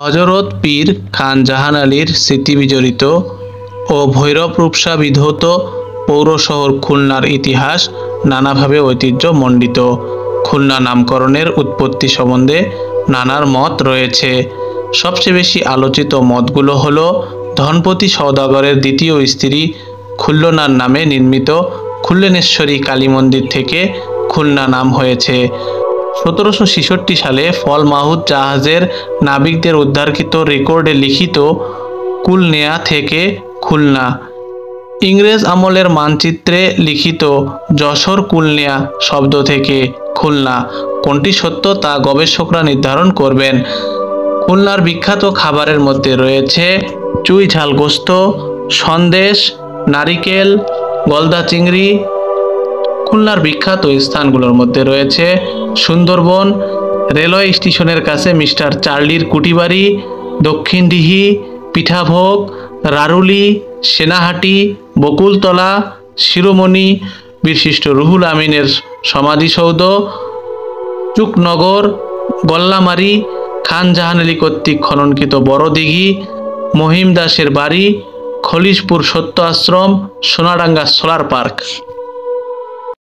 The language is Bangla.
হযরত পীর খান জাহান আলীর স্মৃতিবিজড়িত ও ভৈরব রূপসা বিধৌত পৌর শহর খুলনার ইতিহাস নানাভাবে ঐতিহ্যমণ্ডিত। খুলনা নামকরণের উৎপত্তি সম্বন্ধে নানার মত রয়েছে। সবচেয়ে বেশি আলোচিত মতগুলো হলো ধনপতি সওদাগরের দ্বিতীয় স্ত্রী খুল্লনার নামে নির্মিত খুল্লেনেশ্বরী কালী মন্দির থেকে খুলনা নাম হয়েছে। 1766 সালে ফল মাহুত জাহাজের নাবিকদের উদ্ধারকৃত রেকর্ডে লিখিত কুলনেয়া থেকে খুলনা, ইংরেজ আমলের মানচিত্রে লিখিত যশোর কুলনেয়া শব্দ থেকে খুলনা। কোনটি সত্য তা গবেষকরা নির্ধারণ করবেন। খুলনার বিখ্যাত খাবারের মধ্যে রয়েছে চুই ঝাল গোস্ত, সন্দেশ, নারিকেল, গলদা চিংড়ি। খুলনার বিখ্যাত স্থানগুলোর মধ্যে রয়েছে সুন্দরবন, রেলওয়ে স্টেশনের কাছে মিস্টার চার্লির কুটিবাড়ি, দক্ষিণদিঘি, পিঠাভোগ, রারুলি, সেনাহাটি, বকুলতলা, শিরোমণি, বিশিষ্ট রুহুল আমিনের সমাধিসৌধ, চুকনগর, গল্লামারি, খান জাহান আলী কর্তৃক খননকৃত বড় দিঘি, মহিম দাসের বাড়ি, খলিশপুর সত্য আশ্রম, সোনাডাঙ্গা সোলার পার্ক।